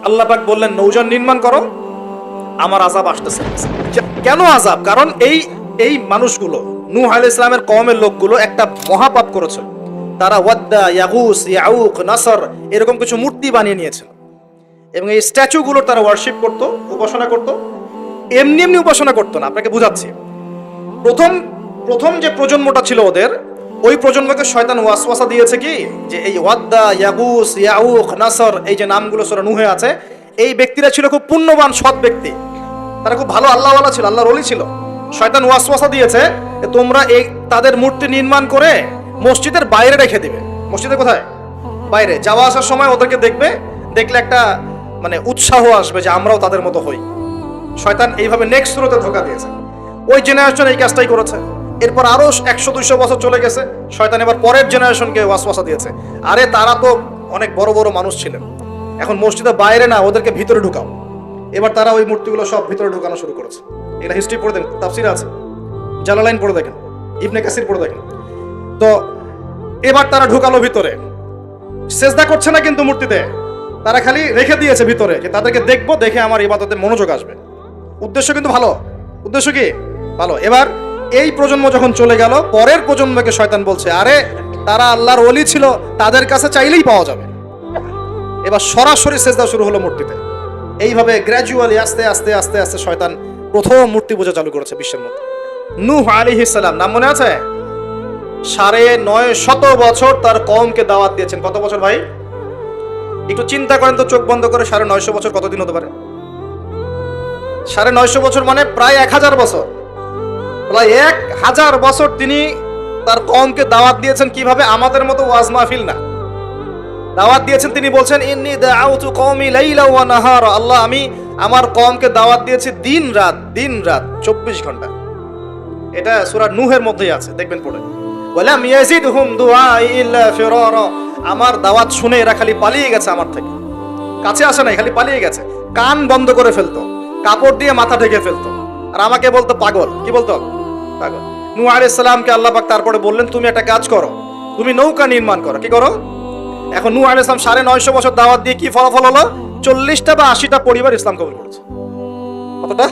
আল্লাহ পাক বললেন নৌযান নির্মাণ করো, আমার আযাব আসতেছে। কেন আযাব? কারণ এই মানুষগুলো নূহ আলাইহিস সালামের কওমের লোকগুলো একটা মহাপাপ করেছে। তারা ওয়াদ্দা, ইয়াগুস, ইয়াউক, নাসর এরকম কিছু মূর্তি বানিয়ে নিয়েছিল এবং এই স্ট্যাচুগুলোর তারা ওয়ার্শিপ করত, উপাসনা করত। এমনি এমনি উপাসনা করতো না, আপনাকে বুঝাচ্ছি। প্রথম প্রথম যে প্রজন্মটা ছিল ওদের, ওই প্রজন্মকে শয়তান ওয়াসওয়াসা দিয়েছে কি যে এই ওয়াদ্দা, ইয়াগুস, ইয়াউক, নাসর এই যে নামগুলো সূরা নূহে আছে, এই ব্যক্তিরা ছিল খুব পুণ্যবান সৎ ব্যক্তি, তারা খুব ভালো আল্লাহওয়ালা ছিল, আল্লাহর ওলি ছিল। শয়তান ওয়াসওয়াসা দিয়েছে যে তোমরা এই তাদের মূর্তি নির্মাণ করে মসজিদের বাইরে রেখে দিবে। মসজিদের কোথায়? বাইরে। যাওয়া আসার সময় ওদেরকে দেখবে, দেখলে একটা মানে উৎসাহ আসবে যে আমরাও তাদের মতো হই। শয়তান এইভাবে নেক্সট স্রোতে ধোঁকা দিয়েছে। ওই জেনারেশন এই কাজটাই করেছে। এরপর আরো 100-200 বছর চলে গেছে, শয়তান এবার পরের জেনারেশনকে ওয়াসওয়াসা দিয়েছে, আরে তারা তো অনেক বড় বড় মানুষ ছিলেন, এখন মসজিদের বাইরে না, ওদেরকে ভিতরে ঢুকাও। এবার তারা ওই মূর্তিগুলো সব ভিতরে ঢুকানো শুরু করেছে। এটা হিস্ট্রি পড়ে দেখেন, তাফসিরে আছে, জালালাইন পড়ে দেখেন, ইবনে কাসির পড়ে দেখেন। তো এবার তারা ঢুকালো ভিতরে, সেজদা করছে না কিন্তু মূর্তিতে, তারা খালি রেখে দিয়েছে ভিতরে যে তাদেরকে দেখবো, দেখে আমার ইবাদতে মনোযোগ আসবে। উদ্দেশ্য কিন্তু ভালো, উদ্দেশ্য কি ভালো। এবার এই প্রজন্ম যখন চলে গেল, পরের প্রজন্মকে শয়তান বলছে আরে তারা আল্লাহর ওলি ছিল, তাদের কাছে চাইলেই পাওয়া যাবে। এবার সরাসরি সেজদা শুরু হলো মূর্তিতে। এইভাবে গ্র্যাজুয়ালি আস্তে আস্তে আস্তে আস্তে শয়তান প্রথম মূর্তি পূজা চালু করেছে বিশ্বের মধ্যে। নূহ আলাইহিস সালাম, নাম মনে আছে? 950 বছর তার কওমকে দাওয়াত দিয়েছেন। কত বছর ভাই? একটু চিন্তা করেন তো, চোখ বন্ধ করে 950 বছর কতদিন হতে পারে? 950 বছর মানে প্রায় 1000 বছর। প্রায় 1000 বছর তিনি তার কওমকে দাওয়াত দিয়েছেন। কিভাবে? আমাদের মতো ওয়াজ মাহফিল না, দাওয়াত দিয়েছেন। তিনি বলছেন ইন্নী দাআউতু কওমি লাইলা ওয়া নাহারা, আল্লাহ আমি আমার কওমকে দাওয়াত দিয়েছি দিন রাত 24 ঘন্টা। এটা সূরা নূহের মধ্যেই আছে, দেখবেন পড়ে। ওয়ালাম ইয়াজিদহুম দুআই ইল্লা ফিরারা, আমার দাওয়াত শুনে এরা খালি পালিয়ে গেছে আমার থেকে, কাছে আসে নাই, খালি পালিয়ে গেছে। কান বন্ধ করে ফেলতো, কাপড় দিয়ে মাথা ঢেকে ফেলতো, আর আমাকে বলতো পাগল। কি বলতো? পাগল। নূহ আলাইহিস সালামকে আল্লাহ পাক তারপরে বললেন তুমি একটা কাজ করো, তুমি নৌকা নির্মাণ করো। কি করো? এখন নূহ আলাইহিস সালাম 950 বছর দাওয়াত দিয়ে কি ফলাফল হলো? 40টা বা 80টা পরিবার ইসলাম কবুল করেছে। কতটা?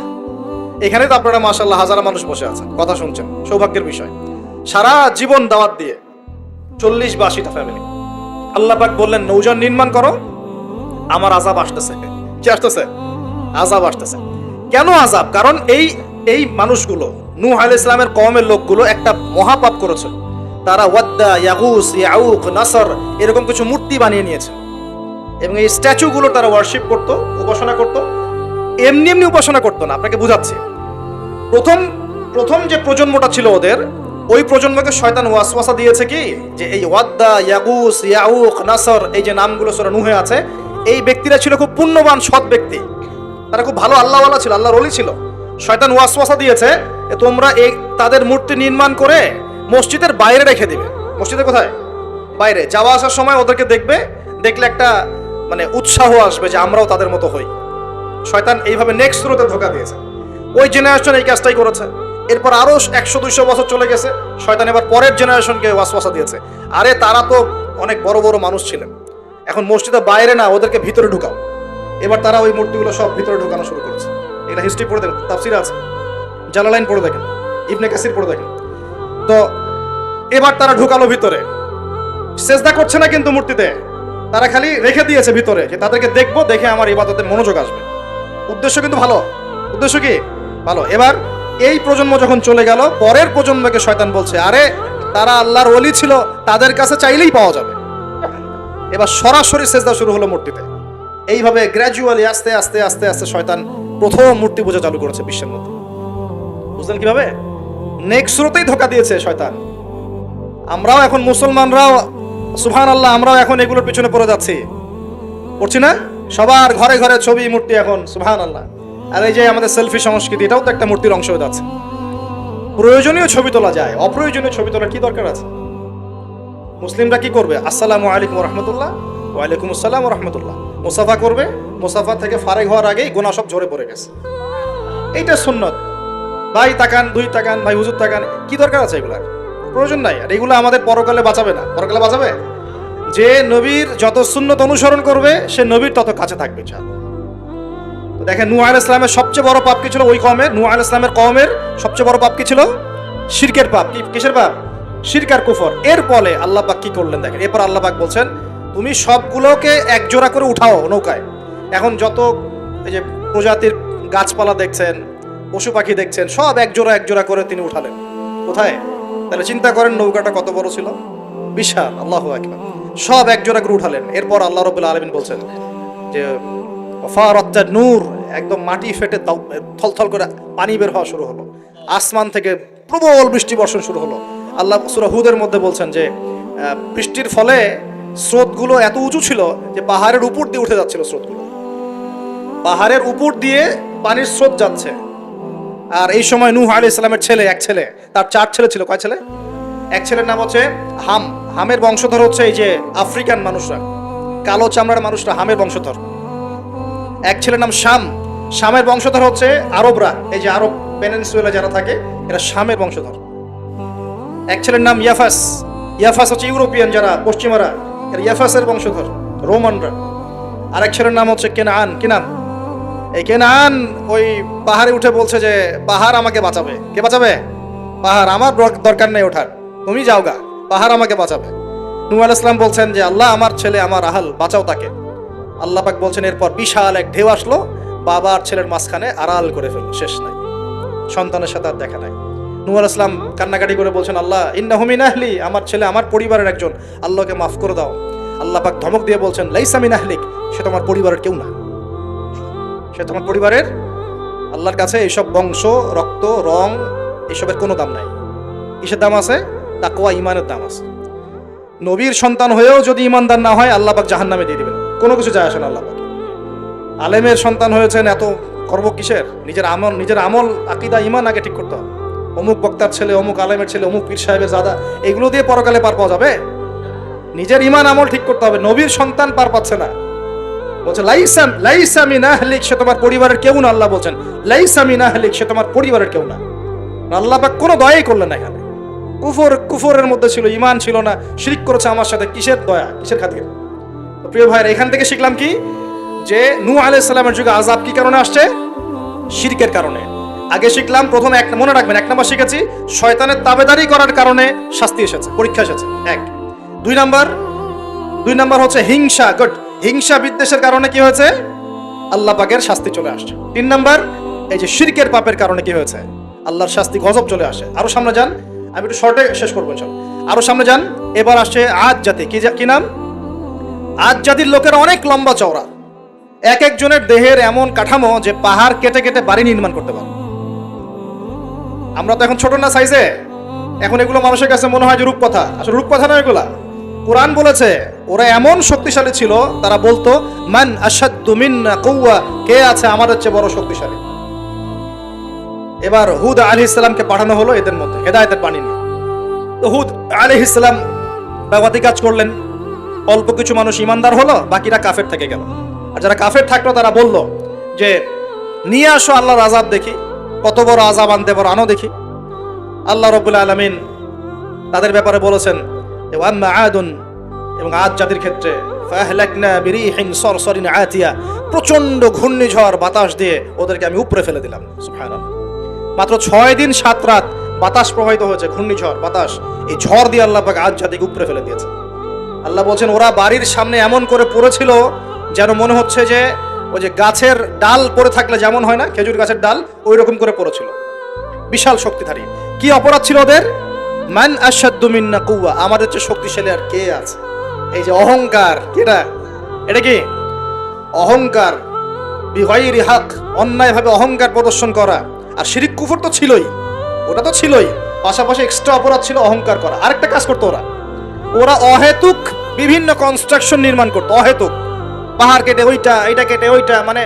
এখানে তো আপনারা মাশাআল্লাহ হাজার মানুষ বসে আছেন, কথা শুনছেন, সৌভাগ্যের বিষয়। সারা জীবন দাওয়াত দিয়ে 40 বা 80টা ফ্যামিলি। আল্লাহ পাক বললেন নৌযান নির্মাণ করো, আমার আযাব আসতেছে। কি আসতেছে? আযাব আসতেছে। কেন আযাব? কারণ এই মানুষগুলো নূহ আলাইহিস সালামের কওমের লোকগুলো একটা মহাপাপ করেছে। তারা ওয়াদ্দা, ইয়াগুস, ইয়াউক, নাসর এরকম কিছু মূর্তি বানিয়ে নিয়েছে এবং এই স্ট্যাচুগুলো তারা ওয়ার্শিপ করত, উপাসনা করত। এমনি এমনি উপাসনা করতো না, আপনাকে বুঝাচ্ছি। প্রথম যে প্রজন্মটা ছিল ওদের, ওই প্রজন্মকে শয়তান ওয়াসওয়াসা দিয়েছে কি যে এই ওয়াদ্দা, ইয়াগুস, ইয়াউক, নাসর এই যে নামগুলো সূরা নূহে আছে, এই ব্যক্তিরা ছিল খুব পুণ্যবান সৎ ব্যক্তি, তারা খুব ভালো আল্লাহওয়ালা ছিল, আল্লাহর ওলি ছিল। শয়তান ওয়াসওয়াসা দিয়েছে যে তোমরা এই তাদের মূর্তি নির্মাণ করে মসজিদের বাইরে রেখে দিবে। মসজিদের কোথায়? বাইরে। যাওয়া আসার সময় ওদেরকে দেখবে, দেখলে একটা মানে উৎসাহ আসবে যে আমরাও তাদের মতো হই। শয়তান এইভাবে নেক্সট স্রোতে ধোঁকা দিয়েছে। ওই জেনারেশন এই কাজটাই করেছে। এরপর আরো 100-200 বছর চলে গেছে, শয়তান এবার পরের জেনারেশনকে ওয়াসওয়াসা দিয়েছে, আরে তারা তো অনেক বড় বড় মানুষ ছিলেন, এখন মসজিদের বাইরে না, ওদেরকে ভিতরে ঢুকাও। এবার তারা ওই মূর্তিগুলো সব ভিতরে ঢুকানো শুরু করেছে। এটা হিস্ট্রি পড়ে দেখেন, তাফসিরে আছে, জালালাইন পড়ে দেখেন, ইবনে কাসির পড়ে দেখেন। তো এবার তারা ঢুকালো ভিতরে, সেজদা করছে না কিন্তু মূর্তিতে, তারা খালি রেখে দিয়েছে ভিতরে যে তাদেরকে দেখবো, দেখে আমার ইবাদতে মনোযোগ আসবে। উদ্দেশ্য কিন্তু ভালো, উদ্দেশ্য কি ভালো। এবার এই প্রজন্ম যখন চলে গেল, পরের প্রজন্মকে শয়তান বলছে আরে তারা আল্লাহর ওলি ছিল, তাদের কাছে চাইলেই পাওয়া যাবে। এবার সরাসরি সেজদা শুরু হলো মূর্তিতে। এইভাবে গ্র্যাজুয়ালি আস্তে আস্তে আস্তে আস্তে শয়তান প্রথম মূর্তি পূজা চালু করেছে বিশ্বের মধ্যে। বুঝলেন কিভাবে? নেক্সট স্রোতেই ধোঁকা দিয়েছে শয়তান। আমরাও এখন মুসলমানরাও সুবহানাল্লাহ, আমরাও এখন এগুলোর পিছনে পড়ে যাচ্ছি, পড়ছি না? সবার ঘরে ঘরে ছবি, মূর্তি এখন, সুবহানাল্লাহ। আর এই যে আমাদের সেলফি সংস্কৃতি, এটাও তো একটা মূর্তির অংশ হয়ে যাচ্ছে। প্রয়োজনীয় ছবি তোলা যায়, অপ্রয়োজনীয় ছবি তোলার কি দরকার আছে? মুসলিমরা কি করবে? আসসালামু আলাইকুম রহমতুল্লাহ, ওয়ালাইকুম আসসালাম রহমতুল্লাহ, মুসাফা করবে, মুসাফা থেকে ফারেক হওয়ার আগেই গুনাহ সব ঝরে পড়ে গেছে। এইটা সুন্নত। ভাই তাকান, দুই তাকান, ভাই হুজুর তাকান, কি দরকার আছে এগুলার? প্রয়োজন নাই। আর এগুলো আমাদের পরকালে বাঁচাবে না। পরকালে বাঁচাবে যে নবীর যত সুন্নত অনুসরণ করবে সে নবীর তত কাছে থাকবে। তো দেখেন নূহ আলাইহিস সালামের সবচেয়ে বড় পাপ কি ছিল? ওই কওমের, নূহ আলাইহিস সালামের কওমের সবচেয়ে বড় পাপ কি ছিল? শিরকের পাপ। কিসের পাপ? শিরক আর কুফর। এর ফলে আল্লাহ পাক কি করলেন দেখেন। এরপর আল্লাহ পাক বলছেন তুমি সবগুলোকে এক জোড়া করে উঠাও নৌকায়। এখন যত এই যে প্রজাতির গাছপালা দেখছেন, পশু পাখি দেখছেন, সব এক জোড়া করে তিনি উঠালেন। কোথায়? তাহলে চিন্তা করেন নৌকাটা কত বড় ছিল, বিশাল। আল্লাহু আকবার। সব এক জোড়া করে উঠালেন। এরপর আল্লাহ রাব্বুল আলামিন বলছেন যে ফারাত নূর, একদম মাটি ফেটে থলথল করে পানি বের হওয়া শুরু হলো। আসমান থেকে প্রবল বৃষ্টি বর্ষণ শুরু হলো। আল্লাহ সূরা হুদের মধ্যে বলছেন যে বৃষ্টির ফলে স্রোতগুলো এত উঁচু ছিল যে পাহাড়ের উপর দিয়ে উঠে যাচ্ছিল স্রোতগুলো। পাহাড়ের উপর দিয়ে পানির স্রোত যাচ্ছে। আর এই সময় নূহ আলাইহিস সালামের এক ছেলে, তার 4 ছেলে ছিল। কয় ছেলে? এক ছেলের নাম হচ্ছে হাম। হামের বংশধর হচ্ছে এই যে আফ্রিকান মানুষরা, কালো চামড়ার মানুষরা হামের বংশধর। এক ছেলের নাম শাম। শামের বংশধর হচ্ছে আরবরা, এই যে আরব পেনিনসুলা যারা থাকে এরা শামের বংশধর। এক ছেলের নাম ইয়াফাস। ইয়াফাস হচ্ছে ইউরোপিয়ান যারা, পশ্চিমারা, এরা ইয়াফাসের বংশধর, রোমানরা। আর এক ছেলের নাম হচ্ছে কেনান। কি নাম? এই কেনান ওই পাহাড়ে উঠে বলছে যে পাহাড় আমাকে বাঁচাবে। কে বাঁচাবে? পাহাড়। আমার দরকার নেই ওঠার, তুমি যাও গা, পাহাড় আমাকে বাঁচাবে। নূহ আলাইহিস সালাম বলছেন যে আল্লাহ আমার ছেলে, আমার আহাল, বাঁচাও তাকে। আল্লাহ পাক বলছেন এরপর বিশাল এক ঢেউ আসলো, বাবা আর ছেলের মাঝখানে আড়াল করে ফেললো, শেষ নাই, সন্তানের সাথে আর দেখা নাই। নূহ আলাইহিস সালাম কান্নাকাটি করে বলছেন আল্লাহ ইন্নাহু মিন আহলি, আমার ছেলে আমার পরিবারের একজন, আল্লাহকে মাফ করে দাও। আল্লাহ পাক ধমক দিয়ে বলছেন লাইসা মিন আহলিক, সে তোমার পরিবারের কেউ না, সে তোমার পরিবারের। আল্লাহর কাছে এইসব বংশ, রক্ত, রং, এসবের কোনো দাম নাই। কিসের দাম আছে? তাকওয়া, ঈমানের দাম আছে। নবীর সন্তান হয়েও যদি ঈমানদার না হয় আল্লাহ পাক জাহান্নামে দিয়ে দিবেন, কোনো কিছু যায় আসে না আল্লাহ পাক। আলেমের সন্তান হয়েছেন, এত গর্ব কিসের? নিজের আমল, আকীদা, ঈমান আগে ঠিক করতে হবে। অমুক বক্তার ছেলে, অমুক আলেমের ছেলে, অমুক পীর সাহেবের জাদা, এগুলো দিয়ে পরকালে পার পাওয়া যাবে? নিজের ঈমান আমল ঠিক করতে হবে। নবীর সন্তান পার পাচ্ছে না, বলছে লাইসা মিন আহলিক, সে তোমার পরিবারের কেউ না। আল্লাহ বলছেন লাইসা মিন আহলিক, সে তোমার পরিবারের কেউ না। আল্লাহ পাক কোনো দয়াই করলেন না এখানে। কুফরের মধ্যে ছিল, ঈমান ছিল না, শিরক করেছে আমার সাথে, কিসের দয়া, কিসের খাতির? প্রিয় ভাইরা, এখান থেকে শিখলাম কি? যে নূহ আলাইহিস সালামের যুগে আযাব কি কারণে আসছে? শিরকের কারণে। আগে শিখলাম, প্রথমে মনে রাখবেন, 1 নম্বর শিখেছি শয়তানের তাবেদারি করার কারণে শাস্তি এসেছে, পরীক্ষা এসেছে। 1। 2 নম্বর হচ্ছে হিংসা, হিংসা বিদ্বেষের কারণে কি হয়েছে? আল্লাহ পাকের শাস্তি চলে আসছে। 3 নম্বর এই যে শিরকের পাপের কারণে কি হয়েছে? আল্লাহর শাস্তি, গজব চলে আসে। আরো সামনে যান, আমি একটু শর্টে শেষ করবো চল। আরো সামনে যান, এবার আসছে আদ জাতি। কি নাম? আদ জাতির লোকেরা অনেক লম্বা চওড়া, এক একজনের দেহের এমন কাঠামো যে পাহাড় কেটে কেটে বাড়ি নির্মাণ করতে পারে। আমরা তো এখন ছোট না সাইজে, এখন এগুলো মানুষের কাছে মনে হয় যে রূপকথা, আসলে রূপকথা নয় এগুলা। কোরআন বলেছে ওরা এমন শক্তিশালী ছিল, তারা বলতো মান আশাদ্দু মিন্না কুওয়া, কে আছে আমাদের চেয়ে বড় শক্তিশালী। এবার হুদ আলাইহিস সালামকে পাঠানো হলো এদের মধ্যে হেদায়েতের বাণী নিয়ে। তো হুদ আলাইহিস সালাম দাওয়াতি কাজ করলেন, অল্প কিছু মানুষ ঈমানদার হলো, বাকিরা কাফের থেকে গেল। আর যারা কাফের থাকলো তারা বলল যে নিয়ে আসো আল্লাহর আযাব দেখি, কত বড় আযাব আনতে পারো, আনো দেখি। আল্লাহ রাব্বুল আলামিন তাদের ব্যাপারে বলেছেন যে ওয়াম্মা আদুন, এবং আদ জাতির ক্ষেত্রে ফাহলাকনা বিরিহিন সরসরিন আতিয়া, প্রচন্ড ঘূর্ণিঝড় বাতাস দিয়ে ওদেরকে আমি উপরে ফেলে দিলাম। সুবহানাল্লাহ। মাত্র 6 দিন 7 রাত বাতাস প্রবাহিত হয়েছে, ঘূর্ণিঝড় বাতাস, এই ঝড় দিয়ে আল্লাহ পাক আদ জাতিকে উপরে ফেলে দিয়েছে। আল্লাহ বলছেন ওরা বাড়ির সামনে এমন করে পড়েছিল যেন মনে হচ্ছে যে ওই যে গাছের ডাল পড়ে থাকলে যেমন হয় না, খেজুর গাছের ডাল, ওই রকম করে পড়েছিল। বিশাল শক্তিধারী। কি অপরাধ ছিল ওদের? মান আশাদ্দু মিন্না কুওয়া, আমাদের চেয়ে শক্তিশালী আর কে আছে? এই যে অহংকার, এটা কি অহংকার, বিগাইরি হক, অন্যায়ভাবে অহংকার প্রদর্শন করা। আর শিরক কুফর তো ছিলই, ওটা তো ছিলই, পাশাপাশি এক্সট্রা অপরাধ ছিল অহংকার করা। আরেকটা কাজ করতো ওরা অহেতুক বিভিন্ন কনস্ট্রাকশন নির্মাণ করতো, অহেতুক পাহাড় কেটে ওইটা, এটা কেটে ওইটা, মানে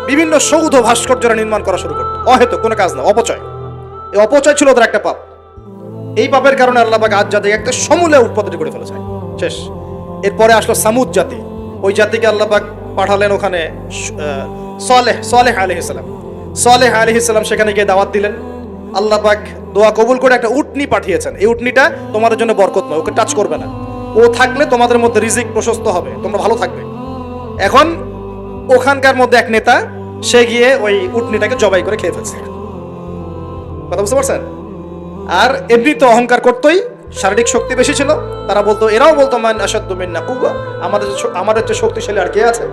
বিভিন্ন সৌধ ভাস্কর্যরা নির্মাণ করা শুরু করতো, অহেতুক কোনো কাজ না, অপচয়। এই অপচয় ছিল ওদের একটা পাপ। এই পাপের কারণে আল্লাহ পাক আদ জাতিকে একটা সমূলে উৎপাদন করে ফেলেছে, শেষ। এরপরে আসলো সামুদ জাতি, ওই জাতিকে আল্লাহ পাক পাঠালেন ওখানে সালেহ আলাইহিস সালাম। সালেহ আলাইহিস সালাম সেখানে গিয়ে দাওয়াত দিলেন। আল্লাহ পাক দোয়া কবুল করে একটা উটনি পাঠিয়েছেন। এই উটনিটা তোমার জন্য বরকত নয়, ওকে টাচ করবে না। ও থাকলে তোমাদের মধ্যে রিজিক প্রশস্ত হবে, তোমরা ভালো থাকবে। এখন ওখানকার মধ্যে এক নেতা, সে গিয়ে ওই উটনিটাকে জবাই করে খেয়ে ফেলছে। কথা বুঝতে পারছেন? আর এমনি তো অহংকার করতোই, শারীরিক শক্তি বেশি ছিল। তারা বলতো, এরাও বলতো মান আশাদ্দু মিন্না কুওয়া, আমাদের যে শক্তিশালী আর কে আছে।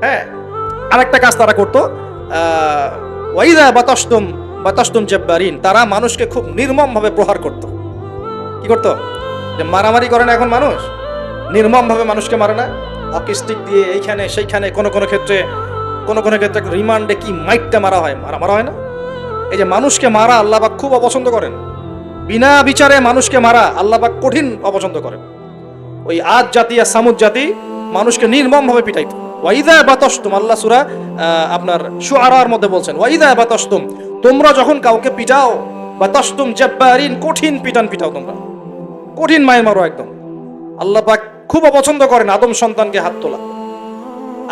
হ্যাঁ, আরেকটা কাজ তারা করতো, ওয়াইদা বাতাসতুম জাব্বারিন, তারা মানুষকে খুব নির্মমভাবে প্রহার করত। কি করত? যে মারামারি করে না এখন মানুষ, নির্মমভাবে মানুষকে মারে না, হকি স্টিক দিয়ে এইখানে সেইখানে, কোনো ক্ষেত্রে রিমান্ডে কি মাইটটা মারা হয় না। এই যে মানুষকে মারা আল্লাহ পাক খুব অপছন্দ করেন, বিনা বিচারে মানুষকে মারা আল্লাহ পাক কঠিন অপছন্দ করেন। ওই আদ জাতি আর সামুদ জাতি মানুষকে নির্মমভাবে পিটাইত। ওয়াইদা বাতাসতুম, আল্লাহ সূরা আপনার শুআরার মধ্যে বলছেন, ওয়াইদা বাতাসতুম, তোমরা যখন কাউকে পিটাও, বাতাসতুম জাব্বারিন, কঠিন পিটাও তোমরা, কঠিন মায়ের মারো একদম। আল্লাহ পাক খুব অপছন্দ করেন আদম সন্তানকে হাত তোলা।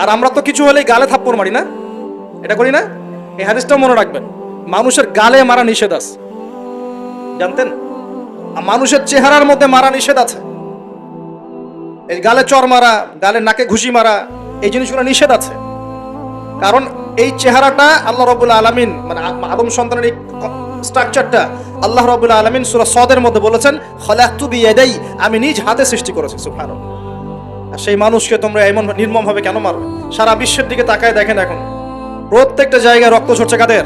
আর আমরা তো কিছু হলেই গালে থাপ্পড় মারি না, এটা করি না? এই হাদিসটাও মনে রাখবেন, মানুষের গালে মারা নিষেধ আছে, জানতেন? মানুষের চেহারার মধ্যে মারা নিষেধ আছে। এই গালে চর মারা, গালে নাকে ঘুষি মারা, এই জিনিসগুলো নিষেধ আছে। কারণ এই চেহারাটা আল্লাহ রাব্বুল আলামিন, মানে আদম সন্তানের এই স্ট্রাকচারটা আল্লাহ রাব্বুল আলামিন সূরা সদের মধ্যে বলেছেন, খলাকতু বিয়াদাই, আমি নিজ হাতে সৃষ্টি করেছি। সুবহানাল্লাহ। আর সেই মানুষকে তোমরা এমন নির্মমভাবে কেন মারো? সারা বিশ্বের দিকে তাকায় দেখেন, এখন প্রত্যেকটা জায়গায় রক্ত ঝরছে কাদের?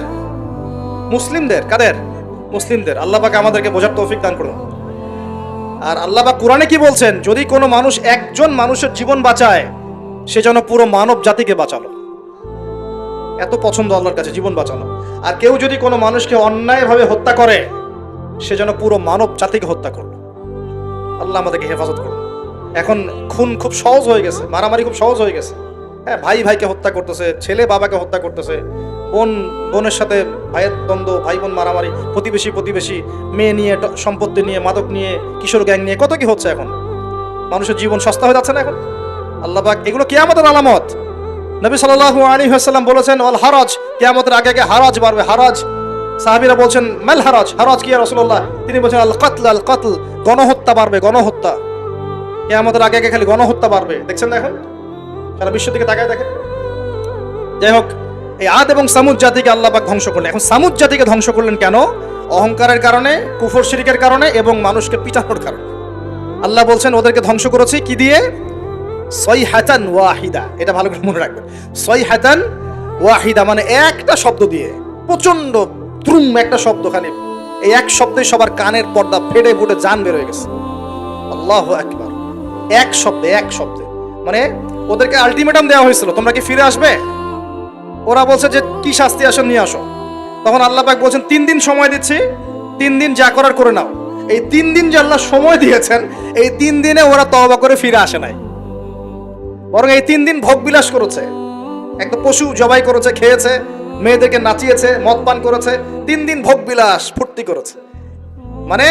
মুসলিমদের। কাদের? মুসলিমদের। আল্লাহ পাক আমাদেরকে বোঝার তৌফিক দান করুন। আর আল্লাহ পাক কোরআনে কি বলছেন? যদি কোনো মানুষ একজন মানুষের জীবন বাঁচায়, সে যেন পুরো মানব জাতিকে বাঁচালো। এত পছন্দ আল্লাহর কাছে জীবন বাঁচানো। আর কেউ যদি কোনো মানুষকে অন্যায়ভাবে হত্যা করে, সে যেন পুরো মানব জাতিকে হত্যা করলো। আল্লাহ আমাদেরকে হেফাজত করুন। এখন খুন খুব সহজ হয়ে গেছে, মারামারি খুব সহজ হয়ে গেছে। হ্যাঁ, ভাই ভাইকে হত্যা করতেছে, ছেলে বাবাকে হত্যা করতেছে, বোন বোনের সাথে ভাইয়ের দ্বন্দ্ব, ভাই বোন মারামারি, প্রতিবেশী, মেয়ে নিয়ে, সম্পত্তি নিয়ে, মাদক নিয়ে, কিশোর গ্যাং নিয়ে, কত কি হচ্ছে এখন। মানুষের জীবন সস্তা হয়ে যাচ্ছে না এখন? আল্লাহ পাক এগুলো কিয়ামতের আলামত। নবী সাল্লাল্লাহু আলাইহি ওয়াসাল্লাম বলেছেন, ওয়াল হারাজ, কিয়ামতের আগে হারাজ বাড়বে, হারাজ। সাহাবীরা বলছেন, মাল হারাজ, হারাজ কি ইয়া রাসূলুল্লাহ? তিনি বলেছেন, আল কতল, গণহত্যা বাড়বে, গণহত্যা। কিয়ামতের আগে খালি গণহত্যা বাড়বে। দেখছেন না এখন? সারা বিশ্বের দিকে তাকায় দেখেন। যাই হোক, এই আদ এবং সামুদ জাতিকে আল্লাহ পাক ধ্বংস করলেন। এখন সামুদ জাতিকে ধ্বংস করলেন কেন? অহংকারের কারণে, কুফর শিরকের কারণে এবং মানুষকে পিটানোর কারণে। আল্লাহ বলছেন ওদেরকে ধ্বংস করেছি কি দিয়ে? সাইহাতান ওয়াহিদা। এটা ভালো করে মনে রাখবেন, সাইহাতান ওয়াহিদা মানে একটা শব্দ দিয়ে, প্রচন্ড দ্রুম একটা শব্দ, খালি এই এক শব্দে সবার কানের পর্দা ফেটে ফুটে জান বের হয়ে গেছে। আল্লাহু আকবার। এক শব্দে মানে ওদেরকে আলটিমেটাম দেওয়া হয়েছিল, তোমরা কি ফিরে আসবে? ওরা বলছে যে কি শাস্তি আসো নিয়ে আসো। তখন আল্লাহ পাক বলছেন 3 দিন সময় দিচ্ছি, 3 দিন যা করার করে নাও। এই 3 দিন যে আল্লাহ সময় দিয়েছেন, এই 3 দিনে ওরা তওবা করে ফিরে আসে নাই, বরং এই 3 দিন ভোগ বিলাস করেছে, একটা পশু জবাই করেছে, খেয়েছে, মেয়েদেরকে নাচিয়েছে, মদ পান করেছে, 3 দিন ভোগ বিলাস ফুর্তি করেছে। মানে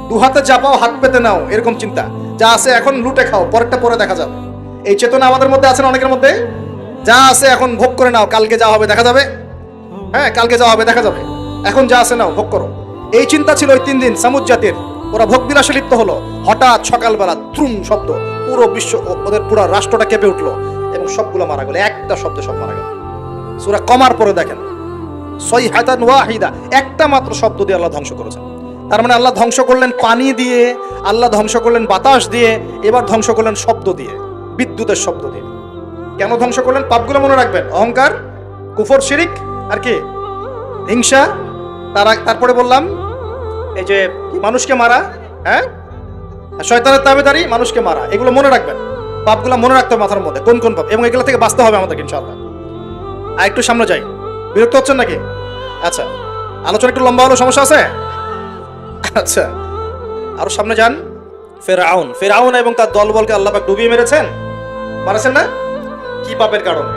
দু হাতে চাপাও হাত পেতে নাও, এরকম চিন্তা। যা আছে এখন লুটে খাও, পরেরটা পরে দেখা যাবে। এই চেতনা আমাদের মধ্যে আছে না অনেকের মধ্যে? যা আছে এখন ভোগ করে নাও, কালকে যা হবে দেখা যাবে। হ্যাঁ, কালকে যা হবে দেখা যাবে, এখন যা আছে নাও, ভোগ করো। এই চিন্তা ছিল ওই 3 দিন সামুদ জাতির। ওরা ভোগ বিলাসে লিপ্ত হলো। হঠাৎ সকালবেলা ত্রুম শব্দ, পুরো বিশ্ব, ওদের পুরো রাষ্ট্রটা কেঁপে উঠলো এবং সবগুলো মারা গেল। একটা শব্দে সব মারা গেল। সূরা কমার পরে দেখেন, সাইহাতান ওয়াহিদা, একটা মাত্র শব্দ দিয়ে আল্লাহ ধ্বংস করেছেন। তার মানে আল্লাহ ধ্বংস করলেন পানি দিয়ে, আল্লাহ ধ্বংস করলেন বাতাস দিয়ে, এবার ধ্বংস করলেন শব্দ দিয়ে, বিদ্যুতের শব্দ দিয়ে। কেন ধ্বংস করলেন? পাপগুলো মনে রাখবেন, অহংকার, কুফর, শিরিক, আর কি হিংসা। তারপরে বললাম এই যে মানুষকে মারা, হ্যাঁ, শয়তানের তাবেদারি, মানুষকে মারা, এগুলো মনে রাখবেন। পাপগুলো মনে রাখতে হবে মাথার মধ্যে, কোন কোন পাপ, এবং এগুলো থেকে বাঁচতে হবে আমাদেরকে ইনশাআল্লাহ। আর একটু সামনে যাই, বিরক্ত হচ্ছেন নাকি? আচ্ছা, আলোচনা একটু লম্বা হলো, সমস্যা আছে? আচ্ছা, আরো সামনে যান। ফেরাউন এবং তার দলবলকে আল্লাহ পাক ডুবিয়ে মেরেছেন, মারেছেন না? কি পাপের কারণে?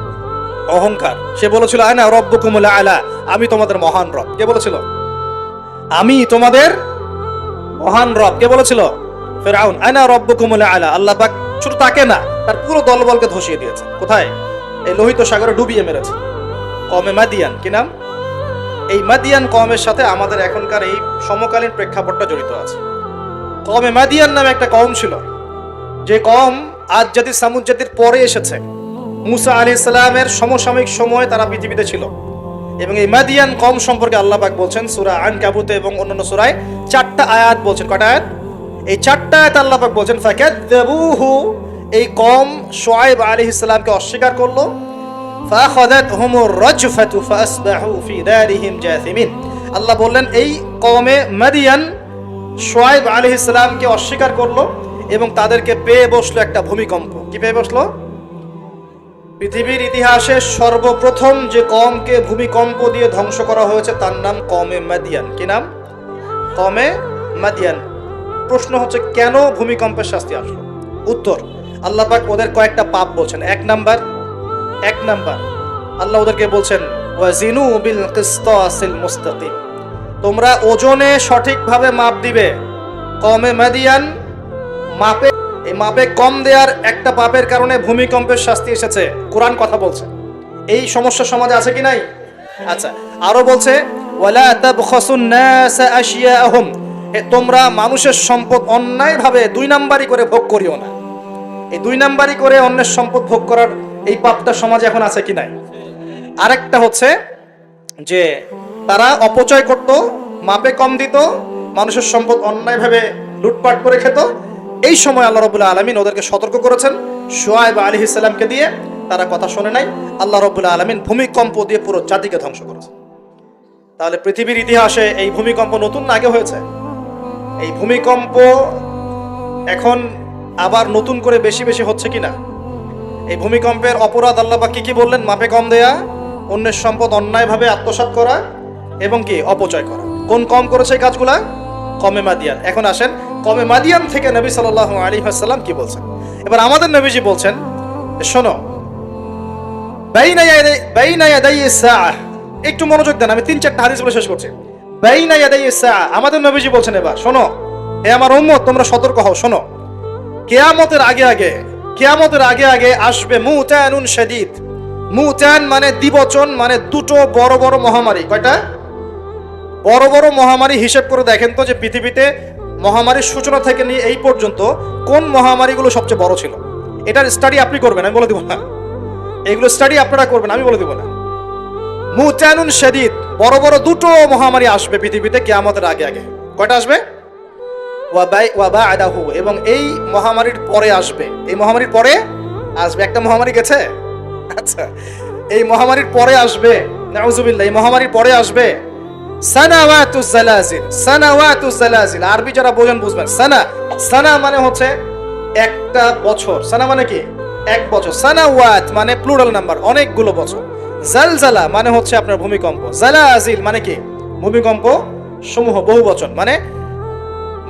অহংকার। সে বলেছিল আনা রব্বুকুমুল আলা, আমি তোমাদের মহান রব। কে বলেছিল? আমি তোমাদের মহান রব। কে বলেছিল? ফেরাউন। আনা রব্বুকুমুল আলা। আল্লাহ পাক শুধু তাকে না, তার পুরো দলবলকে ধসিয়ে দিয়েছে। কোথায়? এই লোহিত সাগরে ডুবিয়ে মেরেছে। কওমে মাদিয়ান, কি নাম? এই মাদিয়ান কওমের সাথে আমাদের এখনকার এই সমকালীন প্রেক্ষাপটটা জড়িত আছে। কওমে মাদিয়ান নামে একটা কওম ছিল, যে কম আদ জাতি সামুদ জাতির পরে এসেছে, মুসা আলাইহিস সালামের সমসাময়িক সময়ে তারা পৃথিবীতে ছিল। এবং এই মাদিয়ান কম সম্পর্কে আল্লাহ পাক বলছেন সূরা আনকাবুতে এবং অন্যান্য সূরায় 4টা আয়াত বলছেন। কয়টা আয়াত? এই 4টা আয়াত আল্লাহ পাক বলছেন ফাকাযযাবুহু, এই কম শুআয়ব আলাইহিস সালামকে অস্বীকার করলো। ফাখাযাতহুমুর রাজফাতু ফাসবাহু ফি দারিহিম জাসিমিন। আল্লাহ বললেন এই কওমে মাদিয়ান শুআয়ব আলাইহিস সালামকে অস্বীকার করলো এবং তাদেরকে পেয়ে বসলো একটা ভূমিকম্প। কি পেয়ে বসলো? পৃথিবীর ইতিহাসে সর্বপ্রথম যে কওমকে ভূমিকম্প দিয়ে ধ্বংস করা হয়েছে তার নাম কওমে মাদিয়ান। কি নাম? কওমে মাদিয়ান। প্রশ্ন হচ্ছে কেন ভূমিকম্পের শাস্তি আসলো? উত্তর, আল্লাহ পাক ওদের কয়েকটা পাপ বলছেন। এক নাম্বার আল্লাহ ওদেরকে বলছেন ওয়াজিনু বিল কিসতাসিল মুস্তাকিম, তোমরা ওজনে সঠিকভাবে মাপ দিবে। কওমে মাদিয়ান মাপে কম দেওয়ার একটা পাপের কারণে ভূমিকম্পের শাস্তি এসেছে। কোরআন কথা বলছে। এই সমস্যা সমাজে আছে কি নাই? আচ্ছা, আরো বলছে ওয়ালা তাবখাসুন নাস আশিয়াহুম, তোমরা মানুষের সম্পদ অন্যায়ভাবে 2 নাম্বারি করে ভোগ করিও না। এই 2 নাম্বারি করে অন্যের সম্পদ ভোগ করার এই পাপটা সমাজে এখন আছে কি নাই? আরেকটা হচ্ছে যে তারা অপচয় করত, মাপে কম দিত, মানুষের সম্পদ অন্যায়ভাবে লুটপাট করে খেত। এই সময় আল্লাহ রাব্বুল আলামিন ওদেরকে সতর্ক করেছেন শুআয়ব আলাইহিস সালামকে দিয়ে। তারা কথা শোনে নাই। আল্লাহ রাব্বুল আলামিন ভূমিকম্প দিয়ে পুরো জাতিকে ধ্বংস করেছে। তাহলে পৃথিবীর ইতিহাসে এই ভূমিকম্প নতুন না আগে হয়েছে? এই ভূমিকম্প এখন আবার নতুন করে বেশি বেশি হচ্ছে কিনা? এই ভূমিকম্পের অপরাধ আল্লাহ পাক কি বললেন? মাপে কম দেয়া, অন্যের সম্পদ অন্যায়ভাবে আত্মসাৎ করা এবং কি অপচয় করা। কোন কম করেছে এই কাজগুলা? কওমে মাদিয়ান। এখন আসেন কওমে মাদিয়ান থেকে নবী সাল্লাল্লাহু আলাইহি ওয়াসাল্লাম কি বলছেন। এবার আমাদের নবীজি বলছেন, শোনো, বাইনা ইয়াদাই সাআ, একটু মনোযোগ দেন, আমি 3-4টা হাদিস বলে শেষ করছি। বাইনা ইয়াদাই সাআ, আমাদের নবীজি বলছেন এবার শোনো, হে আমার উম্মত তোমরা সতর্ক হও, শোনো, কিয়ামতের আগে আগে আসবে মুতানুন শাদীদ। মুতান মানে দ্বিবচন, মানে দুটো বড় বড় মহামারী। কয়টা? বড় বড় মহামারী হিসেব করে দেখেন তো যে পৃথিবীতে মহামারীর সূচনা থেকে নিয়ে এই পর্যন্ত কোন মহামারীগুলো সবচেয়ে বড় ছিল। এটার স্টাডি আপনি করবেন, আমি বলে দিব না। এইগুলো স্টাডি আপনারা করবেন, আমি বলে দিব না। মুতানুন শাদীদ, বড় বড় দুটো মহামারী আসবে পৃথিবীতে কিয়ামতের আগে আগে। কয়টা আসবে? ওয়া বা'দাহু, এবং এই মহামারীর পরে আসবে। এই মহামারীর পরে আসবে একটা মহামারী গেছে। আচ্ছা, এই মহামারীর পরে আসবে, নাউযুবিল্লাহ, এই মহামারীর পরে আসবে সানাওয়াতুজ জালাজিল। আরবি যারা বোঝেন বুঝবেন। সানা মানে হচ্ছে একটা বছর। সানা মানে কি? এক বছর। সানাওয়াত মানে প্লুরাল নাম্বার, অনেকগুলো বছর। জালজালা মানে হচ্ছে আপনার ভূমিকম্প। জালাজিল মানে কি? ভূমিকম্প সমূহ, বহু বচন। মানে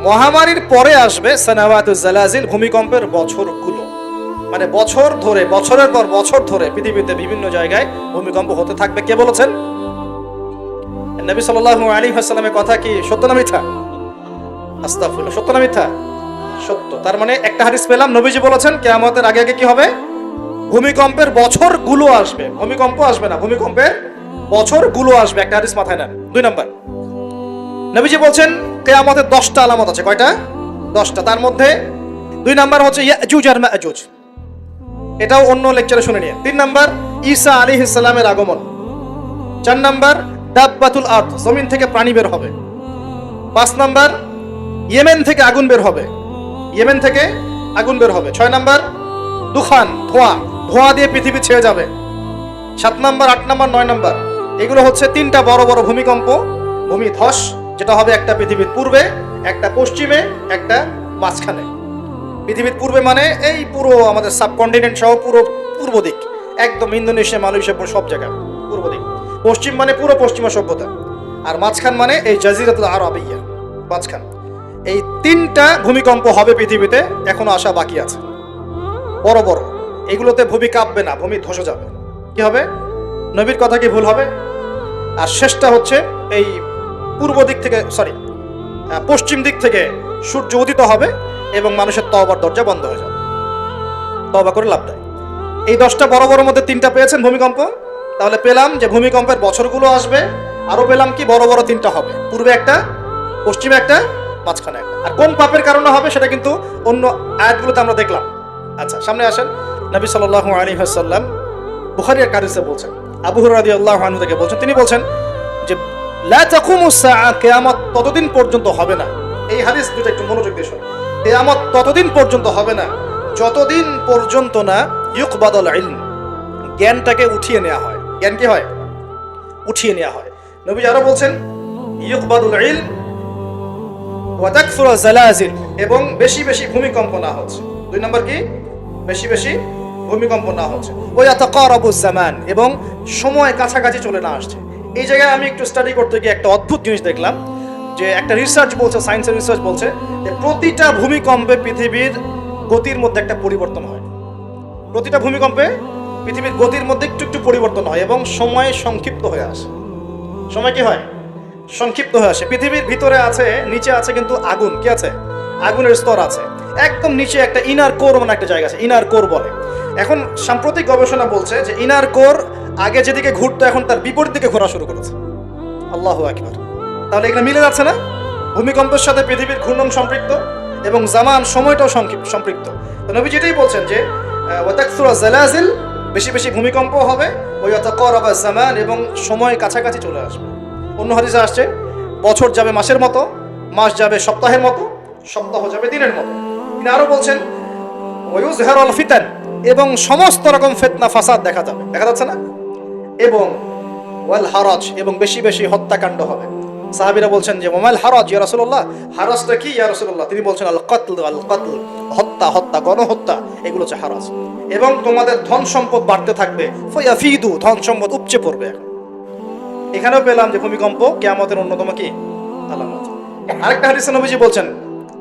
মহামারীর পরে আসবে সানাওয়াতুজ জালাজিল, ভূমিকম্পের বছরগুলো। মানে বছর ধরে, বছরের পর বছর ধরে পৃথিবীতে বিভিন্ন জায়গায় ভূমিকম্প হতে থাকবে। কে বলেছেন? নবী সাল্লাল্লাহু আলাইহি ওয়াসাল্লামের কথা কি সত্য না মিথ্যা? আস্তাগফিরুল্লাহ, সত্য না মিথ্যা? সত্য। তার মানে একটা হাদিস পেলাম, নবীজি বলেছেন কিয়ামতের আগে আগে কি হবে? ভূমিকম্পের বছরগুলো আসবে। ভূমিকম্প আসবে না, ভূমিকম্পের বছরগুলো আসবে। একটা হাদিস মাথায় নেন। 2 নাম্বার, নবীজি বলছেন কিয়ামতের 10টা আলামত আছে। কয়টা? 10টা। তার মধ্যে 2 নাম্বার হচ্ছে ইয়াজুজ আর মাজুজ, এটাও অন্য লেকচারে শুনে নিয়ে। 3 নাম্বার ঈসা আলাইহিস সালামের আগমন। 4 নাম্বার দাব্বাতুল আরদ, জমিন থেকে প্রাণী বের হবে। 5 নাম্বার ইয়েমেন থেকে আগুন বের হবে। 6 নাম্বার দুখান, ধোঁয়া দিয়ে পৃথিবী ছেয়ে যাবে। 7 নাম্বার, 8 নাম্বার, 9 নাম্বার, এগুলো হচ্ছে 3টা বড় বড় ভূমিকম্প, ভূমিধস, যেটা হবে একটা পৃথিবীর পূর্বে, একটা পশ্চিমে, একটা মাঝখানে। পৃথিবীর পূর্বে মানে এই পুরো আমাদের সাবকন্টিনেন্ট সহ পুরো পূর্ব দিক, একদম ইন্দোনেশিয়া, মালয়েশিয়া, সব জায়গা পূর্ব দিক। পশ্চিম মানে পুরো পশ্চিমা সভ্যতা, আর মাঝখান মানে এই জাজিরাতুল আরবিয়া, মাঝখান। এই 3টা ভূমিকম্প হবে পৃথিবীতে, এখনো আসা বাকি আছে। বড় বড়, এগুলোতে ভূমি কাঁপবে না, ভূমি ধসে যাবে। কি হবে? নবীর কথা কি ভুল হবে? আর শেষটা হচ্ছে এই পূর্ব দিক থেকে, পশ্চিম দিক থেকে সূর্য উদিত হবে এবং মানুষের তওবার দরজা বন্ধ হয়ে যাবে। তওবা করে লাভ নাই। এই 10টা বড় বড় মধ্যে 3টা পেয়েছেন ভূমিকম্প। তাহলে পেলাম যে ভূমিকম্পের বছরগুলো আসবে। আরো পেলাম কি বড় বড় 3টা হবে, পূর্বে একটা, পশ্চিমে একটা, মাঝখানে একটা। আর কোন পাপের কারণে হবে সেটা কিন্তু অন্য আয়াতগুলোতে আমরা দেখলাম। আচ্ছা, সামনে আসেন। নবী সাল্লাল্লাহু আলাইহি ওয়াসাল্লাম বুখারীর হাদিসে বলছেন, আবু হুরায়রা রাদিয়াল্লাহু আনহু থেকে বলছেন, তিনি বলছেন যে লা তাকুমুস সাআ, কিয়ামত ততদিন পর্যন্ত হবে না। এই হাদিস দুটো একটু মনোযোগ দিয়ে শুনুন। কিয়ামত ততদিন পর্যন্ত হবে না যতদিন পর্যন্ত না ইউকবাদুল ইলম, জ্ঞানটাকে উঠিয়ে নেওয়া হয়। জ্ঞান কি হয়? উঠিয়ে নেওয়া হয়। নবী আরো বলছেন ইউকবাদুল ইলম ওয়া তাকসুরু জালাজিল, এবং বেশি বেশি ভূমিকম্প না হচ্ছে। দুই নম্বর কি? বেশি বেশি ভূমিকম্প না হচ্ছে। ওয়া ইয়াতাকারাবুজ জামান, এবং সময় কাছাকাছি চলে না আসছে। এই জায়গায় আমি একটু স্টাডি করতে গিয়ে একটা অদ্ভুত জিনিস দেখলাম, যে একটা রিসার্চ বলছে, সায়েন্সের রিসার্চ বলছে যে প্রতিটা ভূমিকম্পে পৃথিবীর গতির মধ্যে একটা পরিবর্তন হয়। প্রতিটা ভূমিকম্পে পৃথিবীর গতির মধ্যে একটু একটু পরিবর্তন হয় এবং সময় সংক্ষিপ্ত হয়ে আসে। সময় কি হয়? সংক্ষিপ্ত হয়ে আসে। পৃথিবীর ভিতরে আছে, নিচে আছে কিন্তু আগুন, কি আছে? আগুনের স্তর আছে। একদম নিচে একটা ইনার কোর মানে একটা জায়গা আছে, ইনার কোর বলে। এখন সাম্প্রতিক গবেষণা বলছে যে ইনার কোর আগে যেদিকে ঘুরতো এখন তার বিপরীত দিকে ঘোরা শুরু করেছে। আল্লাহু আকবার। তাহলে এগুলো মিলে যাচ্ছে না? ভূমিকম্পের সাথে পৃথিবীর ঘূর্ণন সম্পৃক্ত এবং জামান, সময়টাও সম্পৃক্ত। তো নবী যেটাই বলছেন যে ওয়া তাকসুরু জালাজিল, বেশি বেশি ভূমিকম্প হবে, ওয়া ইয়াতাকারাবা জামান, এবং সময় কাছাকাছি চলে আসবে। অন্য হাদিসে আসছে বছর যাবে মাসের মতো, মাস যাবে সপ্তাহের মতো, সপ্তাহ যাবে দিনের মতো। তিনি আরো বলছেন ওয়া ইউযহারুল ফিতান, এবং সমস্ত রকম ফিতনা ফাসাদ দেখা যাবে, দেখা যাচ্ছে না? এবং ওয়াল হারাজ, এবং বেশি বেশি হত্যাকাণ্ড হবে। সাহাবীরা বলছেন যে ওমাল হারাজ ইয়া রাসূলুল্লাহ, হারাজটা কি ইয়া রাসূলুল্লাহ? তিনি বলছেন আল কতল, আল কতল, হত্যা, হত্যা, গণহত্যা, এগুলো হচ্ছে হারাজ। এবং তোমাদের ধন সম্পদ বাড়তে থাকবে, ফায়াফিদু, ধন সম্পদ উপচে পড়বে। এখানেও পেলাম যে ভূমিকম্প কিয়ামতের অন্যতম কি আলামত। আরেকটা হাদিসে নবীজি বলছেন,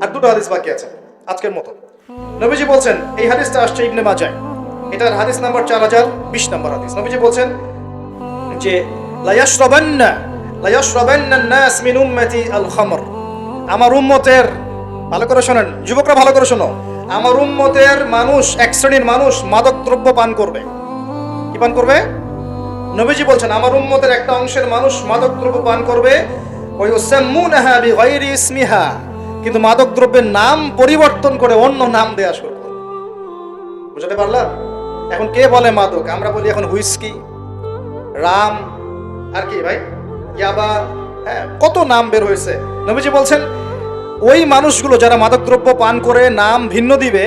আর দুটো হাদিস বাকি আছে আজকের মতো। নবীজি বলছেন, এই হাদিসটা আসছে ইবনে মাজাহ, এটার হাদিস নাম্বার 4020 নম্বর হাদিস। নবীজি বলছেন যে লা ইয়াশরাবান্না আন-নাস মিন উম্মতি আল খামর, আমার উম্মতের, ভালো করে শোনেন যুবকরা, ভালো করে শোনো, আমার উম্মতের মানুষ, এক শ্রেণীর মানুষ মাদক দ্রব্য পান করবে। কি পান করবে? নবীজি বলছেন আমার উম্মতের একটা অংশের মানুষ মাদক দ্রব্য পান করবে, ওয়া ইউসাম্মুনাহা বিগাইরি ইসমিহা, কিন্তু মাদক দ্রব্যের নাম পরিবর্তন করে অন্য নাম দেয়া শুরু করবে। বুঝতে পারলাম? এখন কে বলে মাদক? আমরা বলি এখন হুইস্কি, রাম, আর কি ভাই, ইয়াবা, হ্যাঁ, কত নাম বের হয়েছে। নবীজি বলছেন ওই মানুষগুলো যারা মাদকদ্রব্য পান করে নাম ভিন্ন দিবে,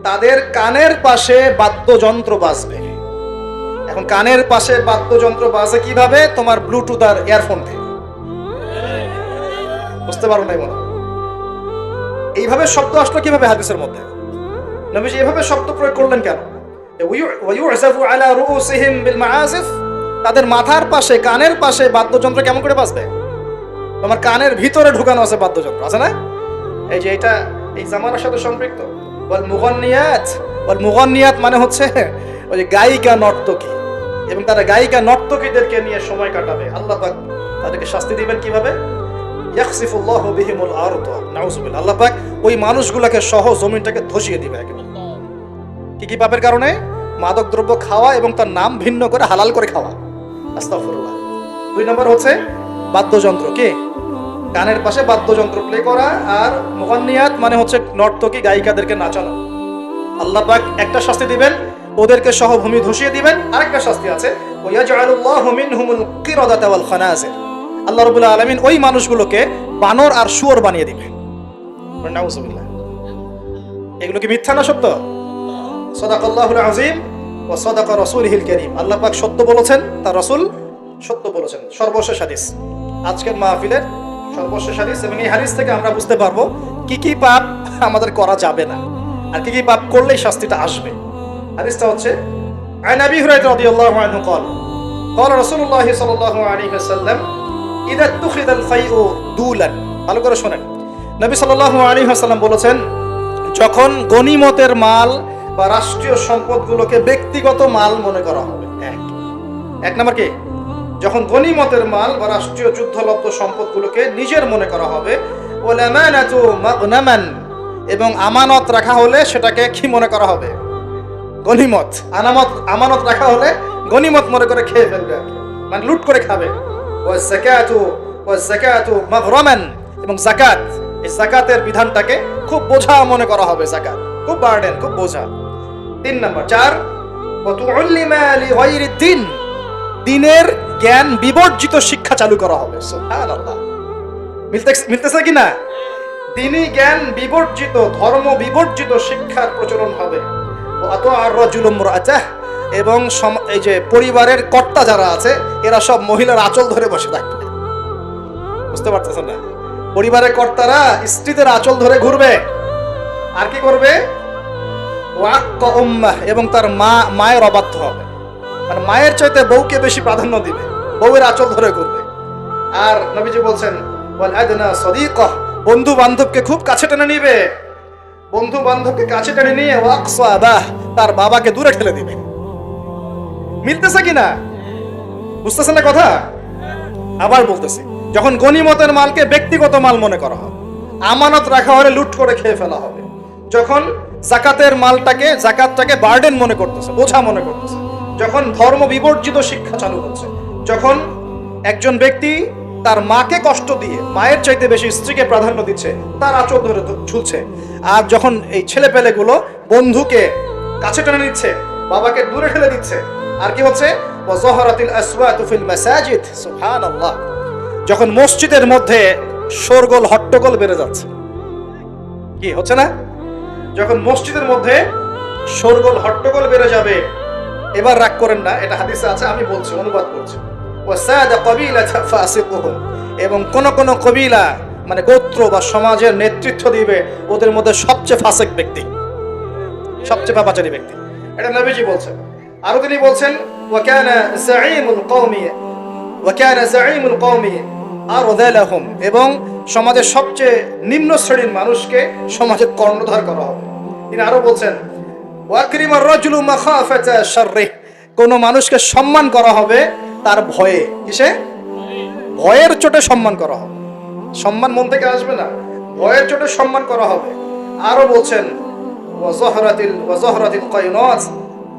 তাদের কানের পাশে বাদ্যযন্ত্র বাজবে। এখন কানের পাশে বাদ্যযন্ত্র বাজে কিভাবে? তোমার ব্লুটুথ আর ইয়ারফোন থেকে। বুঝতে পারো নাই মনে? এইভাবে শব্দ আসলো কিভাবে হাদিসের মধ্যে? নবীজি এভাবে শব্দ প্রয়োগ করলেন কেন? ওয়ায়ুযাফু আলা রুউসিহিম বিল মাআজিফ, তাদের মাথার পাশে, কানের পাশে বাদ্যযন্ত্র কেমন করে বাজবে? তোমার কানের ভিতরে ঢুকানো আছে বাদ্যযন্ত্র, আছে না? এই যে এটা এই জামানার সাথে সম্পৃক্ত। ওয়াল মুগান্নিয়াত মানে হচ্ছে ওই যে গায়িকা, নর্তকী, এবং তারা গায়িকা নর্তকীদেরকে নিয়ে সময় কাটাবে। আল্লাহ পাক তাদেরকে শাস্তি দিবেন কিভাবে? ইয়াখসিফুল্লাহু বিহিমুল আরদ, নাউযুবিল্লাহ। আল্লাহ পাক ওই মানুষগুলোকে সহ জমিনটাকে ধসিয়ে দিবে একেবারে। কি পাপের কারণে? মাদক দ্রব্য খাওয়া এবং তার নাম ভিন্ন করে হালাল করে খাওয়া। আস্তাগফিরুল্লাহ। দুই নম্বর হচ্ছে বাদ্যযন্ত্র, কি কানের পাশে বাদ্যযন্ত্র প্লে করা, আর মুগান্নিয়াত মানে হচ্ছে নর্তকী, গায়িকাদেরকে নাচানো। আল্লাহ পাক একটা শাস্তি দিবেন, ওদেরকে সহ ভূমি ধসিয়ে দিবেন। আরেকটা শাস্তি আছে, ওয়ায়াজআলুল্লাহু মিনহুমুল কিরাদাতা ওয়াল খানাজির, আল্লাহ রাব্বুল আলামিন ওই মানুষগুলোকে বানর আর শুয়োর বানিয়ে দিবেন। নাউযুবিল্লাহ। এগুলো কি মিথ্যা না সত্য? সাদাকাল্লাহুল আযীম ওয়া সাদাকা রাসূলুহুল কারীম। আল্লাহ পাক সত্য বলেছেন, তার রাসূল সত্য বলেছেন। সর্বশেষ হাদিস, আজকের মাহফিলের সর্বশেষ হাদিস, এবং এই হাদিস থেকে আমরা বুঝতে পারবো কি কি পাপ আমাদের করা যাবে না আর কি কি পাপ করলেই শাস্তিটা আসবে। হাদিসটা হচ্ছে আন আবি হুরায়রা রাদিয়াল্লাহু আনহু قال قال رسول الله صلى الله عليه وسلم اذا اتخذ الفيء دولا, ভালো করে শুনেন, নবী সাল্লাল্লাহু আলাইহি ওয়াসাল্লাম বলেছেন যখন গনিমতের মাল বা রাষ্ট্রীয় সম্পদগুলোকে ব্যক্তিগত মাল মনে করা হবে। এক নাম্বার কি? যখন গনিমতের মাল বা রাষ্ট্রীয় যুদ্ধলব্ধ সম্পদগুলোকে নিজের মনে করা হবে। ওয়াল আমানাতু মাগনামান, এবং আমানত রাখা হলে সেটাকে কি মনে করা হবে? গনিমত। আমানত রাখা হলে গনিমত মনে করে খেয়ে ফেলবে, মানে লুট করে খাবে। ওয়াজ যাকাতু মাগরামান, এবং যাকাত, এই যাকাতের বিধানটাকে খুব বোঝা মনে করা হবে। যাকাত খুব বার্ডেন, খুব বোঝা। 3 নাম্বার। 4 ওয়াতুল্লিমা লিগাইরি দ্বীন, দ্বীনের জ্ঞান বিবর্জিত শিক্ষা চালু করা হবে। সুবহানাল্লাহ, মিলতেছে কি না? দ্বীনি জ্ঞান বিবর্জিত, ধর্ম বিবর্জিত শিক্ষার প্রচলন হবে। ওয়াতুআর রাজুলু ইমরাআতাহ, এবং এই যে পরিবারের কর্তা যারা আছে এরা সব মহিলার আঁচল ধরে বসে থাকবে। বুঝতে পারতেছেন না? পরিবারের কর্তারা স্ত্রীদের আঁচল ধরে ঘুরবে। আর কি করবে? ওয়াক্কা উম্মাহ, এবং তার মায়ের অবাধ্য হবে, মানে মায়ের চাইতে বউকে বেশি প্রাধান্য দিবে, বউয়ের আঁচল ধরে ঘুরবে। আর নবীজি বলছেন ওয়াল আদনা সাদিকাহ, বন্ধু বান্ধবকে খুব কাছে টেনে নিবে, বন্ধু বান্ধবকে কাছে টেনে নিয়ে ওয়াকসা আবাহ, তার বাবাকে দূরে ঠেলে দিবে। মিলতেছে কিনা? বুঝতেছেন না কথা? আবার বলতেছি, যখন গনিমতের মালকে ব্যক্তিগত মাল মনে করা হবে, আমানত রাখা হলে লুট করে খেয়ে ফেলা হবে, যখন জাকাতটাকে বার্ডেন মনে করতেছে, বোঝা মনে করতেছে, যখন ধর্ম বিবর্জিত শিক্ষা চালু হচ্ছে, যখন একজন ব্যক্তি তার মাকে কষ্ট দিয়ে মায়ের চাইতে বেশি স্ত্রীকে প্রাধান্য দিচ্ছে, তার আঁচল ধরে ঝুলছে, আর যখন এই ছেলে পেলেগুলো বন্ধুকে কাছে টেনে নিচ্ছে, বাবাকে দূরে ঠেলে দিচ্ছে, আর কি হচ্ছে? ওয়াযাহারাতিল আসওয়াতু ফিল মাসাজিদ, সুবহানাল্লাহ, যখন মসজিদের মধ্যে শোরগোল হট্টগোল বেড়ে যাচ্ছে। কি হচ্ছে না? যখন মসজিদের মধ্যে শোরগোল হট্টগোল বেড়ে যাবে, এবার রাগ করেন না, এটা হাদিসে আছে, আমি বলছি, অনুবাদ করছি। ওয়াসাদা কবিলাতা ফাসিকুহুম, এবং কোন কোন কবিলা মানে গোত্র বা সমাজের নেতৃত্ব দিবে ওদের মধ্যে সবচেয়ে ফাসিক ব্যক্তি, সবচেয়ে পাপাচারী ব্যক্তি। এটা নবীজি বলছেন। আরো তিনি বলছেন ওয়াকানা যাঈমুল কওমি আরযালাহুম, এবং সমাজের সবচেয়ে নিম্ন শ্রেণীর মানুষকে সমাজের কর্ণধার করা হবে। তিনি আরো বলছেন ওয়াকরিমার রাজুলু মাখাফাতা শাররিহ, কোন মানুষকে সম্মান করা হবে তার ভয়ে। কিসে? ভয়ের চোটে সম্মান করা হবে। সম্মান মন থেকে আসবে না, ভয়ের চোটে সম্মান করা হবে। আরো বলছেন ওয়াযাহরাতিল কায়নাত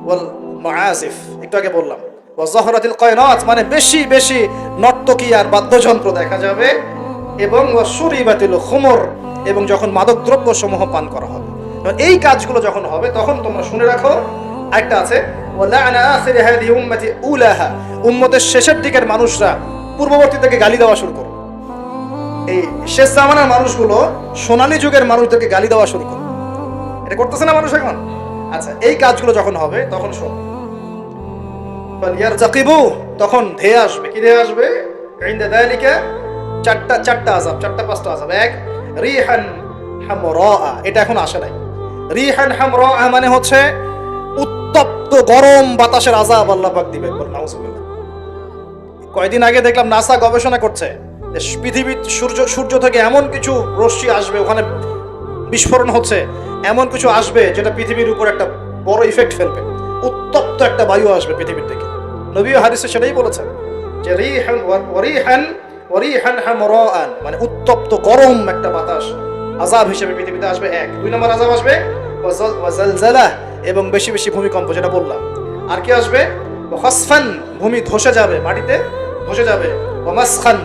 ওয়াল মুআজিফ, একটু আগে বললাম ওয়াযাহরাতিল কায়নাত মানে বেশি বেশি নর্তকী আর বাদ্যযন্ত্র দেখা যাবে, এবং ওয়াশুরিবাতিল খুমর, এবং যখন মাদক দ্রব্য সমূহ পান করা হবে। এই কাজগুলো যখন হবে তখন তোমরা শুনে রাখো, একটা আছে ওয়ালা'না আখিরি হাদিহি উম্মতি উলাহা, উম্মতের শেষের দিকের মানুষরা পূর্ববর্তী থেকে গালি দেওয়া শুরু করবে। এই শেষ জামানার মানুষগুলো সোনালী যুগের মানুষদেরকে গালি দেওয়া শুরু করবে। এটা করতেছে না মানুষ এখন? আচ্ছা, এই কাজগুলো যখন হবে তখন শোন, ফালিয়ারতাকিবু, তখন ধেয়ে আসবে। কি ধেয়ে আসবে? ইনদা যালিকা চারটা আযাব, 4-5টা আযাব। এক, রিহান হামরা, এটা এখন আসে নাই। রিহান হামরা মানে হচ্ছে উত্তপ্ত গরম বাতাসের আযাব আল্লাহ পাক দিবেন। নাউজুবিল্লাহ। কয়েকদিন আগে দেখলাম নাসা গবেষণা করছে, পৃথিবীর সূর্য থেকে এমন কিছু রশ্মি আসবে, ওখানে বিস্ফোরণ হচ্ছে, এমন কিছু আসবে যেটা পৃথিবীর উপর একটা বড় ইফেক্ট ফেলবে, উত্তপ্ত একটা বায়ু আসবে পৃথিবীর থেকে। নবী হাদিসে সেটাই বলেছেন যে রিহান হামরাআন মানে উত্তপ্ত গরম একটা বাতাস আযাব হিসেবে পৃথিবীতে আসবে। এক। 2 নম্বর আযাব আসবে ওয়াজালজালা, এবং বেশি বেশি ভূমিকম্প, যেটা বললাম। আর কি আসবে? খাসফান, ভূমি ধসে যাবে, মাটিতে ধসে যাবে। ওয়ামাসখান,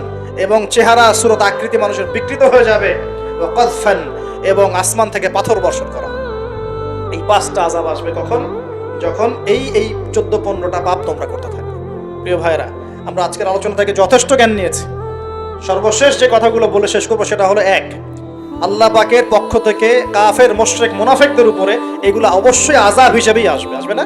এবং চেহারা সুরত আকৃতি মানুষের বিকৃত হয়ে যাবে। ওয়াকাযফান, এবং আসমান থেকে পাথর বর্ষণ করা। এই 5টা আযাব আসবে কখন? যখন এই 14-15টা পাপ তোমরা করতে থাকবে। প্রিয় ভাইরা, আমরা আজকের আলোচনা থেকে যথেষ্ট জ্ঞান নিয়েছি। সর্বশেষ যে কথাগুলো বলে শেষ করবো সেটা হলো, 1, আল্লাহ পাকের পক্ষ থেকে কাফের মুশরিক মুনাফিকদের উপরে এগুলো অবশ্যই আযাব হিসেবেই আসবে, আসবে না?